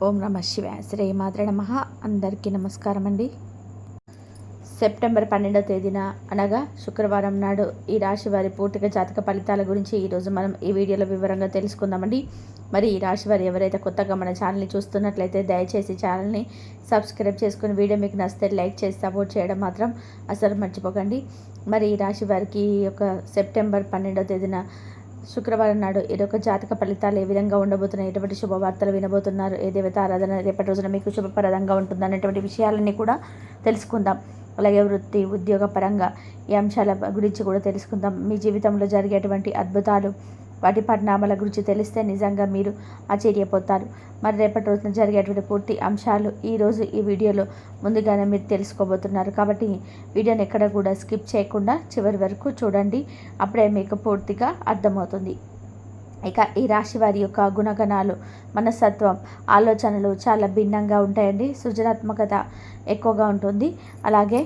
ఓం నమ శివాయ. శ్రీమాత్రే నమః. అందరికీ నమస్కారం అండి. సెప్టెంబర్ 12వ తేదీన అనగా శుక్రవారం నాడు ఈ రాశి వారి పూర్తిగా జాతక ఫలితాల గురించి ఈరోజు మనం ఈ వీడియోలో వివరంగా తెలుసుకుందామండి. మరి ఈ రాశి వారు ఎవరైతే కొత్తగా మన ఛానల్ని చూస్తున్నట్లయితే దయచేసి ఛానల్ని సబ్స్క్రైబ్ చేసుకుని వీడియో మీకు నచ్చితే లైక్ చేసి సపోర్ట్ చేయడం మాత్రం అసలు మర్చిపోకండి. మరి ఈ రాశి వారికి ఒక సెప్టెంబర్ 12వ తేదీన శుక్రవారం నాడు ఇదొక జాతక ఫలితాలు ఏ విధంగా ఉండబోతున్నాయి, ఎటువంటి శుభవార్తలు వినబోతున్నారు, ఏ దేవత ఆరాధన రేపటి రోజున మీకు శుభప్రదంగా ఉంటుంది అనేటువంటి విషయాలన్నీ కూడా తెలుసుకుందాం. అలాగే వృత్తి ఉద్యోగ పరంగా ఈ అంశాల గురించి కూడా తెలుసుకుందాం. మీ జీవితంలో జరిగేటువంటి అద్భుతాలు వాటి పరిణామాల గురించి తెలిస్తే నిజంగా మీరు ఆశ్చర్యపోతారు. మరి రేపటి రోజున జరిగేటువంటి పూర్తి అంశాలు ఈరోజు ఈ వీడియోలో ముందుగానే మీరు తెలుసుకోబోతున్నారు. కాబట్టి వీడియోని ఎక్కడ కూడా స్కిప్ చేయకుండా చివరి వరకు చూడండి. అప్పుడే మీకు పూర్తిగా అర్థమవుతుంది. ఇక ఈ రాశి వారి యొక్క గుణగణాలు, మనస్తత్వం, ఆలోచనలు చాలా భిన్నంగా ఉంటాయండి. సృజనాత్మకత ఎక్కువగా ఉంటుంది. అలాగే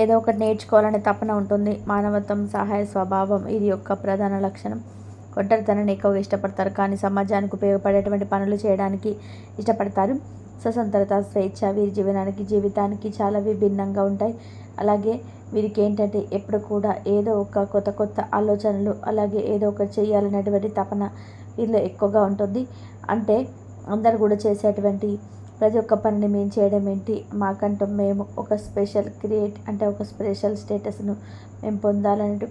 ఏదో ఒకటి నేర్చుకోవాలనే తపన ఉంటుంది. మానవత్వం, సహాయ స్వభావం ఇది యొక్క ప్రధాన లక్షణం. ఒంటరితనాన్ని ఎక్కువగా ఇష్టపడతారు, కానీ సమాజానికి ఉపయోగపడేటువంటి పనులు చేయడానికి ఇష్టపడతారు. స్వతంత్రత, స్వేచ్ఛ వీరి జీవితానికి చాలా విభిన్నంగా ఉంటాయి. అలాగే వీరికి ఏంటంటే ఎప్పుడు కూడా ఏదో ఒక కొత్త ఆలోచనలు, అలాగే ఏదో ఒకటి చేయాలనేటువంటి తపన వీరిలో ఎక్కువగా ఉంటుంది. అంటే అందరు కూడా చేసేటువంటి ప్రతి ఒక్క పనిని మేము చేయడం ఏంటి, మాకంటూ మేము ఒక స్పెషల్ ఒక స్పెషల్ స్టేటస్ను మేము పొందాలనే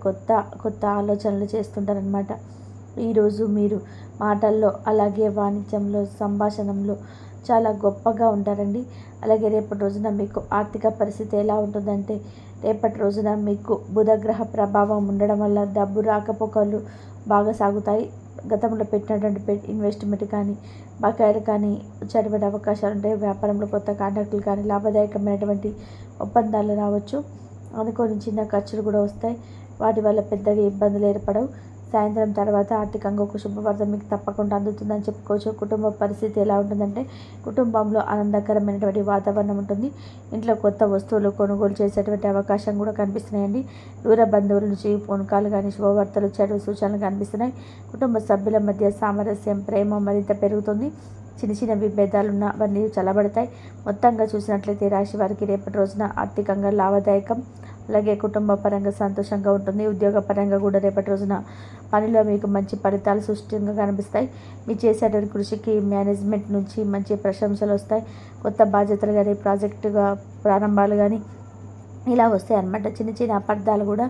కొత్త ఆలోచనలు చేస్తుంటారనమాట. ఈరోజు మీరు మాటల్లో, అలాగే వాణిజ్యంలో, సంభాషణంలో చాలా గొప్పగా ఉంటారండి. అలాగే రేపటి రోజున మీకు ఆర్థిక పరిస్థితి ఎలా ఉంటుందంటే, రేపటి రోజున మీకు బుధగ్రహ ప్రభావం ఉండడం వల్ల డబ్బు రాకపోకలు బాగా సాగుతాయి. గతంలో పెట్టినటువంటి ఇన్వెస్ట్మెంట్ కానీ, బకాయిలు కానీ వచ్చేటువంటి అవకాశాలు ఉంటాయి. వ్యాపారంలో కొత్త కాంట్రాక్టులు కానీ, లాభదాయకమైనటువంటి ఒప్పందాలు రావచ్చు. అనుకోని చిన్న ఖర్చులు కూడా వస్తాయి. వాటి వల్ల పెద్దగా ఇబ్బందులు ఏర్పడవు. సాయంత్రం తర్వాత ఆర్థికంగా ఒక శుభవార్త మీకు తప్పకుండా అందుతుందని చెప్పుకోవచ్చు. కుటుంబ పరిస్థితి ఎలా ఉంటుందంటే, కుటుంబంలో ఆనందకరమైనటువంటి వాతావరణం ఉంటుంది. ఇంట్లో కొత్త వస్తువులు కొనుగోలు చేసేటువంటి అవకాశం కూడా కనిపిస్తున్నాయండి. దూర బంధువుల నుంచి ఫోన్ కాల్ కానీ, శుభవార్తలు వచ్చేటువంటి సూచనలు కనిపిస్తున్నాయి. కుటుంబ సభ్యుల మధ్య సామరస్యం, ప్రేమ మరింత పెరుగుతుంది. చిన్న విభేదాలున్న అవన్నీ చల్లబడతాయి. మొత్తంగా చూసినట్లయితే రాశి వారికి రేపటి రోజున ఆర్థికంగా లాభదాయకం, అలాగే కుటుంబ పరంగా సంతోషంగా ఉంటుంది. ఉద్యోగ పరంగా కూడా రేపటి రోజున పనిలో మీకు మంచి ఫలితాలు సృష్టిగా కనిపిస్తాయి. మీరు చేసేటువంటి కృషికి మేనేజ్మెంట్ నుంచి మంచి ప్రశంసలు వస్తాయి. కొత్త బాధ్యతలు కానీ, ప్రాజెక్టుగా ప్రారంభాలు కానీ ఇలా వస్తాయి అన్నమాట. చిన్న అపార్థాలు కూడా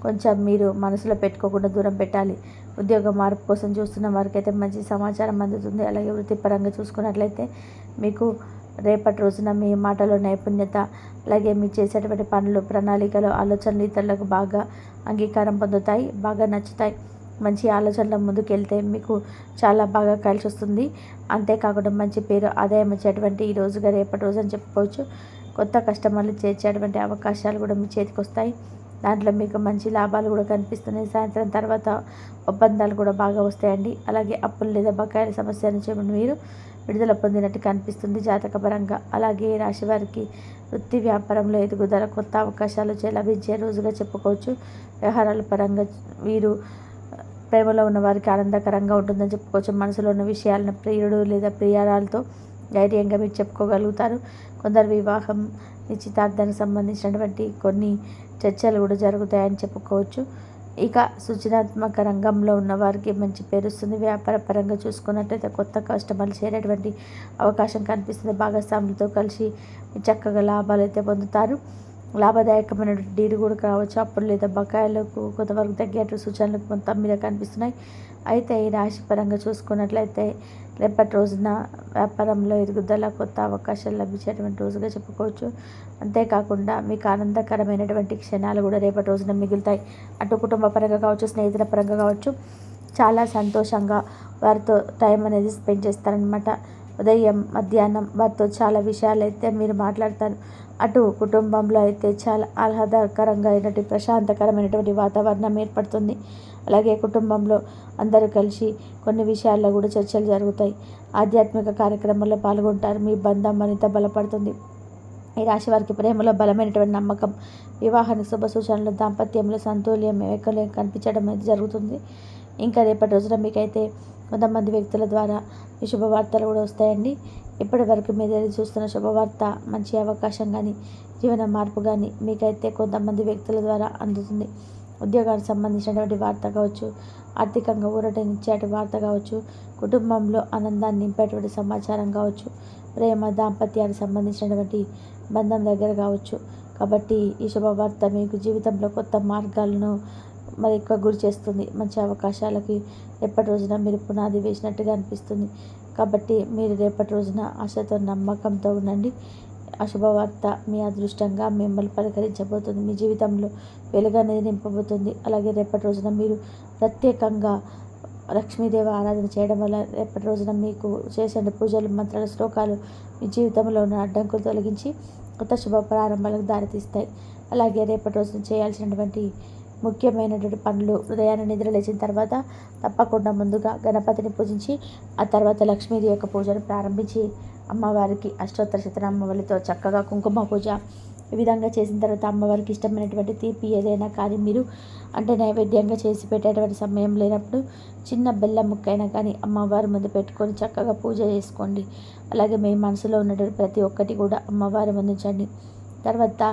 కొంచెం మీరు మనసులో పెట్టుకోకుండా దూరం పెట్టాలి. ఉద్యోగ మార్పు కోసం చూస్తున్న వారికైతే మంచి సమాచారం అందుతుంది. అలాగే వృత్తిపరంగా చూసుకున్నట్లయితే మీకు రేపటి రోజున మీ మాటలో నైపుణ్యత, అలాగే మీరు చేసేటువంటి పనులు, ప్రణాళికలు, ఆలోచనలు ఇతరులకు బాగా అంగీకారం పొందుతాయి, బాగా నచ్చుతాయి. మంచి ఆలోచనల ముందుకెళ్తే మీకు చాలా బాగా కలిసి వస్తుంది. అంతేకాకుండా మంచి పేరు, ఆదాయం వచ్చేటువంటి ఈ రోజుగా రేపటి రోజు అని చెప్పుకోవచ్చు. కొత్త కస్టమర్లు చేర్చేటువంటి అవకాశాలు కూడా మీ చేతికి వస్తాయి. దాంట్లో మీకు మంచి లాభాలు కూడా కనిపిస్తున్నాయి. సాయంత్రం తర్వాత ఒప్పందాలు కూడా బాగా వస్తాయండి. అలాగే అప్పులు లేదా బకాయిల సమస్య నుంచి మీరు విడుదల పొందినట్టు కనిపిస్తుంది జాతకపరంగా. అలాగే రాశి వారికి వృత్తి వ్యాపారంలో ఎదుగుదల, కొత్త అవకాశాలు లభించే రోజుగా చెప్పుకోవచ్చు. వ్యవహారాల పరంగా వీరు ప్రేమలో ఉన్న వారికి ఆనందకరంగా ఉంటుందని చెప్పుకోవచ్చు. మనసులో ఉన్న విషయాలను ప్రియుడు లేదా ప్రియారాలతో ధైర్యంగా మీరు చెప్పుకోగలుగుతారు. కొందరు వివాహం, నిశ్చితార్థానికి సంబంధించినటువంటి కొన్ని చర్చలు కూడా జరుగుతాయని చెప్పుకోవచ్చు. ఇక సృజనాత్మక రంగంలో ఉన్న వారికి మంచి పేరు వస్తుంది. వ్యాపార పరంగా చూసుకున్నట్లయితే కొత్త కస్టమర్లు చేరేటువంటి అవకాశం కనిపిస్తుంది. భాగస్వాములతో కలిసి చక్కగా లాభాలు అయితే పొందుతారు. లాభదాయకమైన డీల్ కూడా కావచ్చు. అప్పుడు లేదా బకాయిలకు కొంతవరకు తగ్గేటు సూచనలు మొత్తం మీద కనిపిస్తున్నాయి. అయితే ఈ రాశి పరంగా చూసుకున్నట్లయితే రేపటి రోజున వ్యాపారంలో ఎదుగుదల, కొత్త అవకాశాలు లభించేటువంటి రోజుగా చెప్పుకోవచ్చు. అంతేకాకుండా మీకు ఆనందకరమైనటువంటి క్షణాలు కూడా రేపటి రోజున మిగులుతాయి. అటు కుటుంబ పరంగా కావచ్చు, స్నేహితుల పరంగా కావచ్చు, చాలా సంతోషంగా వారితో టైం అనేది స్పెండ్ చేస్తారనమాట. ఉదయం, మధ్యాహ్నం వారితో చాలా విషయాలు అయితే మీరు మాట్లాడతారు. అటు కుటుంబంలో అయితే చాలా ఆహ్లాదకరంగా అయినటువంటి ప్రశాంతకరమైనటువంటి వాతావరణం ఏర్పడుతుంది. అలాగే కుటుంబంలో అందరూ కలిసి కొన్ని విషయాల్లో కూడా చర్చలు జరుగుతాయి. ఆధ్యాత్మిక కార్యక్రమాల్లో పాల్గొంటారు. మీ బంధం మరింత బలపడుతుంది. ఈ రాశి వారికి ప్రేమలో బలమైనటువంటి నమ్మకం, వివాహానికి శుభ సూచనలు, దాంపత్యంలో సంతుల్యం కనిపించడం అనేది జరుగుతుంది. ఇంకా రేపటి రోజున మీకైతే కొంతమంది వ్యక్తుల ద్వారా ఈ శుభవార్తలు కూడా వస్తాయండి. ఇప్పటి వరకు మీరు ఎదురు చూస్తున్న శుభవార్త, మంచి అవకాశం కానీ, జీవన మార్పు కానీ మీకైతే కొంతమంది వ్యక్తుల ద్వారా అందుతుంది. ఉద్యోగానికి సంబంధించినటువంటి వార్త కావచ్చు, ఆర్థికంగా ఊరటనిచ్చేటి వార్త కావచ్చు, కుటుంబంలో ఆనందాన్ని నింపేటువంటి సమాచారం కావచ్చు, ప్రేమ దాంపత్యానికి సంబంధించినటువంటి బంధం దగ్గర కావచ్చు. కాబట్టి ఈ శుభవార్త మీకు జీవితంలో కొత్త మార్గాలను మరి ఎక్కువ గురి చేస్తుంది. మంచి అవకాశాలకి రేపటి రోజున మీరు పునాది వేసినట్టుగా అనిపిస్తుంది. కాబట్టి మీరు రేపటి రోజున ఆశతో నమ్మకంతో ఉండండి. ఆ శుభవార్త మీ అదృష్టంగా మిమ్మల్ని పలకరించబోతుంది. మీ జీవితంలో వెలుగు అనేది నింపబోతుంది. అలాగే రేపటి రోజున మీరు ప్రత్యేకంగా లక్ష్మీదేవి ఆరాధన చేయడం వల్ల రేపటి రోజున మీకు చేసే పూజలు, మంత్రాలు, శ్లోకాలు మీ జీవితంలో ఉన్న అడ్డంకులు తొలగించి కొత్త శుభ ప్రారంభాలకు దారితీస్తాయి. అలాగే రేపటి రోజున చేయాల్సినటువంటి ముఖ్యమైనటువంటి పనులు, ఉదయాన్నే నిద్ర లేచిన తర్వాత తప్పకుండా ముందుగా గణపతిని పూజించి ఆ తర్వాత లక్ష్మీదేవి యొక్క పూజను ప్రారంభించి అమ్మవారికి అష్టోత్తర శతనామావళితో చక్కగా కుంకుమ పూజ ఈ విధంగా చేసిన తర్వాత అమ్మవారికి ఇష్టమైనటువంటి తీపి ఏదైనా కానీ మీరు అంటే నైవేద్యంగా చేసి పెట్టేటువంటి సమయం లేనప్పుడు చిన్న బెల్లం ముక్కైనా కానీ అమ్మవారి ముందు పెట్టుకొని చక్కగా పూజ చేసుకోండి. అలాగే మీ మనసులో ఉన్నటువంటి ప్రతి ఒక్కటి కూడా అమ్మవారి ముందు ఉంచండి. తర్వాత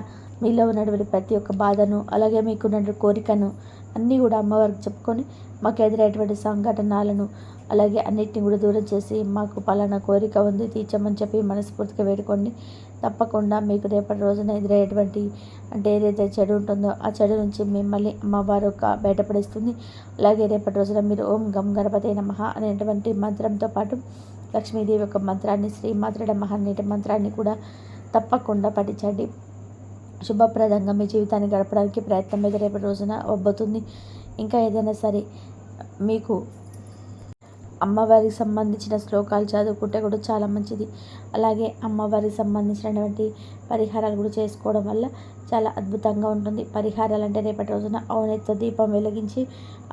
మీలో ఉన్నటువంటి ప్రతి ఒక్క బాధను, అలాగే మీకున్నటువంటి కోరికను అన్నీ కూడా అమ్మవారికి చెప్పుకొని మాకు ఎదురైనటువంటి సంఘటనలను అలాగే అన్నిటిని కూడా దూరం చేసి మాకు పలానా కోరిక ఉంది తీర్చమని చెప్పి మనస్ఫూర్తిగా వేడుకోండి. తప్పకుండా మీకు రేపటి రోజున ఎదురయ్యేటువంటి అంటే ఏదైతే చెడు ఉంటుందో ఆ చెడు నుంచి మిమ్మల్ని అమ్మవారు బయటపడిస్తుంది. అలాగే రేపటి రోజున మీరు ఓం గం గణపతే నమః అనేటువంటి మంత్రంతో పాటు లక్ష్మీదేవి యొక్క మంత్రాన్ని, శ్రీమాత్ర నమః అనేటి మంత్రాన్ని కూడా తప్పకుండా పఠించండి. శుభప్రదంగా మీ జీవితాన్ని గడపడానికి ప్రయత్నం మీద రేపటి రోజున అవ్వబోతుంది. ఇంకా ఏదైనా సరే మీకు అమ్మవారికి సంబంధించిన శ్లోకాలు చదువుకుంటే కూడా చాలా మంచిది. అలాగే అమ్మవారికి సంబంధించినటువంటి పరిహారాలు కూడా చేసుకోవడం వల్ల చాలా అద్భుతంగా ఉంటుంది. పరిహారాలు అంటే రేపటి రోజున ఔనెత్తో దీపం వెలిగించి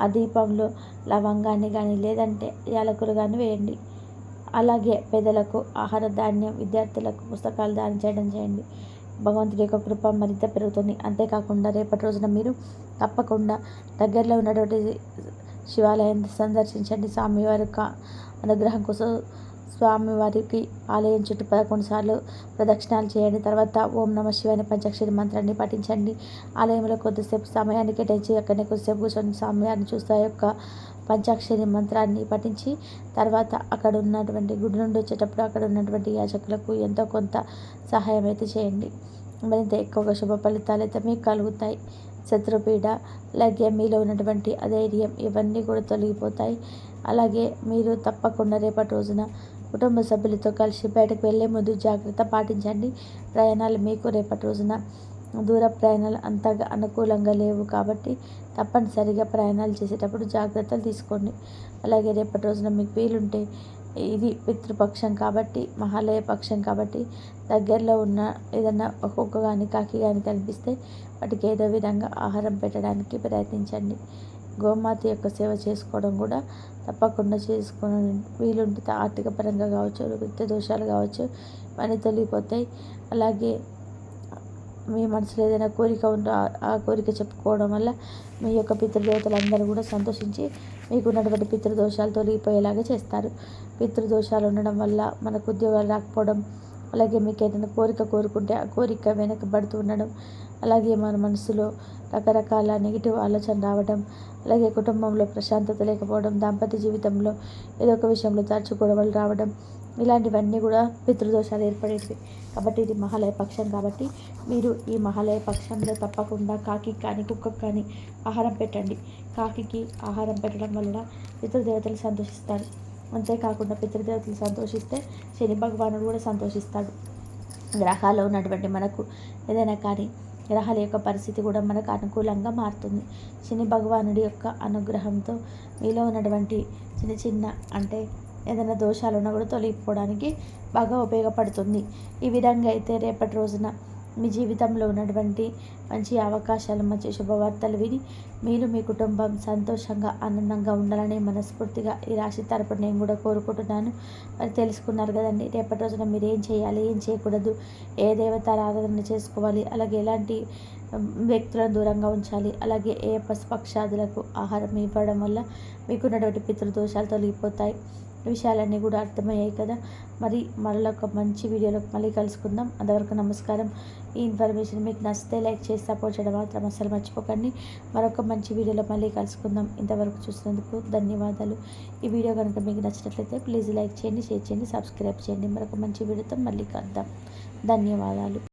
ఆ దీపంలో లవంగాన్ని కానీ లేదంటే యాలకులు కానీ వేయండి. అలాగే పేదలకు ఆహార ధాన్యం, విద్యార్థులకు పుస్తకాలు దానం చేయడం చేయండి. భగవంతుడి యొక్క కృప మరింత పెరుగుతుంది. అంతేకాకుండా రేపటి రోజున మీరు తప్పకుండా దగ్గరలో ఉన్నటువంటి శివాలయాన్ని సందర్శించండి. స్వామివారి అనుగ్రహం కోసం స్వామివారికి ఆలయం చుట్టూ 11 సార్లు ప్రదక్షిణాలు చేయండి. తర్వాత ఓం నమ శివాయ పంచాక్షరి మంత్రాన్ని పఠించండి. ఆలయంలో కొద్దిసేపు సమయాన్ని కేటాయించి అక్కడనే కొద్దిసేపు కూర్చొని స్వామివారిని చూస్తే యొక్క పంచాక్షరి మంత్రాన్ని పఠించి తర్వాత అక్కడ ఉన్నటువంటి గుడి నుండి వచ్చేటప్పుడు అక్కడ ఉన్నటువంటి యాచకులకు ఎంతో కొంత సహాయం అయితే చేయండి. మరింత ఎక్కువగా శుభ ఫలితాలు అయితే మీకు కలుగుతాయి. శత్రుపీడ, అలాగే మీలో ఉన్నటువంటి అధైర్యం ఇవన్నీ కూడా తొలగిపోతాయి. అలాగే మీరు తప్పకుండా రేపటి రోజున కుటుంబ సభ్యులతో కలిసి బయటకు వెళ్ళే ముందు జాగ్రత్త పాటించండి. ప్రయాణాలు మీకు రేపటి రోజున దూర ప్రయాణాలు అంతగా అనుకూలంగా లేవు కాబట్టి తప్పనిసరిగా ప్రయాణాలు చేసేటప్పుడు జాగ్రత్తలు తీసుకోండి. అలాగే రేపటి రోజున మీకు వీలుంటే ఇది పితృపక్షం కాబట్టి, మహాలయ పక్షం కాబట్టి దగ్గరలో ఉన్న ఏదన్నా ఒక్కొక్క కానీ కాకి కానీ కనిపిస్తే వాటికి ఏదో విధంగా ఆహారం పెట్టడానికి ప్రయత్నించండి. గోమాత యొక్క సేవ చేసుకోవడం కూడా తప్పకుండా చేసుకుని వీలుంటే ఆర్థిక పరంగా కావచ్చు, వృత్తి దోషాలు కావచ్చు ఇవన్నీ తొలగిపోతాయి. అలాగే మీ మనసులో ఏదైనా కోరిక ఉంటే ఆ కోరిక చెప్పుకోవడం వల్ల మీ యొక్క పితృదేవతలందరూ కూడా సంతోషించి మీకున్నటువంటి పితృదోషాలు తొలగిపోయేలాగా చేస్తారు. పితృదోషాలు ఉండడం వల్ల మనకు ఉద్యోగాలు రాకపోవడం, అలాగే మీకు ఏదైనా కోరిక కోరుకుంటే ఆ కోరిక వెనకబడుతూ ఉండడం, అలాగే మన మనసులో రకరకాల నెగిటివ్ ఆలోచన రావడం, అలాగే కుటుంబంలో ప్రశాంతత లేకపోవడం, దాంపత్య జీవితంలో ఏదో ఒక విషయంలో తరచు గొడవలు రావడం, ఇలాంటివన్నీ కూడా పితృదోషాలు ఏర్పడేవి. కాబట్టి ఇది మహాలయ పక్షం కాబట్టి మీరు ఈ మహాలయ పక్షంలో తప్పకుండా కాకి కానీ కుక్కకు కానీ ఆహారం పెట్టండి. కాకికి ఆహారం పెట్టడం వలన పితృదేవతలు సంతోషిస్తారు. అంతేకాకుండా పితృదేవతలు సంతోషిస్తే శని భగవానుడు కూడా సంతోషిస్తాడు. గ్రహాల్లో ఉన్నటువంటి మనకు ఏదైనా కానీ గ్రహాల యొక్క పరిస్థితి కూడా మనకు అనుకూలంగా మారుతుంది. శని భగవానుడి యొక్క అనుగ్రహంతో మీలో ఉన్నటువంటి చిన్న చిన్న అంటే ఏదైనా దోషాలు ఉన్నా కూడా తొలగిపోవడానికి బాగా ఉపయోగపడుతుంది. ఈ విధంగా అయితే రేపటి రోజున మీ జీవితంలో ఉన్నటువంటి మంచి అవకాశాలు, మంచి శుభవార్తలు విని మీరు మీ కుటుంబం సంతోషంగా ఆనందంగా ఉండాలని మనస్ఫూర్తిగా ఈ రాశి తరపున నేను కూడా కోరుకుంటున్నాను. మరి తెలుసుకున్నారు కదండి, రేపటి రోజున మీరు ఏం చేయాలి, ఏం చేయకూడదు, ఏ దేవత ఆరాధన చేసుకోవాలి, అలాగే ఎలాంటి వ్యక్తులను దూరంగా ఉంచాలి. అలాగే ఏ పశుపక్షాదులకు ఆహారం ఇవ్వడం వల్ల మీకున్నటువంటి పితృదోషాలు తొలగిపోతాయి. విషయాలన్నీ కూడా అర్థమయ్యాయి కదా. మరి మరొక మంచి వీడియోలో మళ్ళీ కలుసుకుందాం. అంతవరకు నమస్కారం. ఈ ఇన్ఫర్మేషన్ మీకు నచ్చితే లైక్ చేసి సపోర్ట్ చేయడం మాత్రం అసలు మర్చిపోకండి. మరొక మంచి వీడియోలో మళ్ళీ కలుసుకుందాం. ఇంతవరకు చూసినందుకు ధన్యవాదాలు. ఈ వీడియో కనుక మీకు నచ్చినట్లయితే ప్లీజ్ లైక్ చేయండి, షేర్ చేయండి, సబ్స్క్రైబ్ చేయండి. మరొక మంచి వీడియోతో మళ్ళీ కలుద్దాం. ధన్యవాదాలు.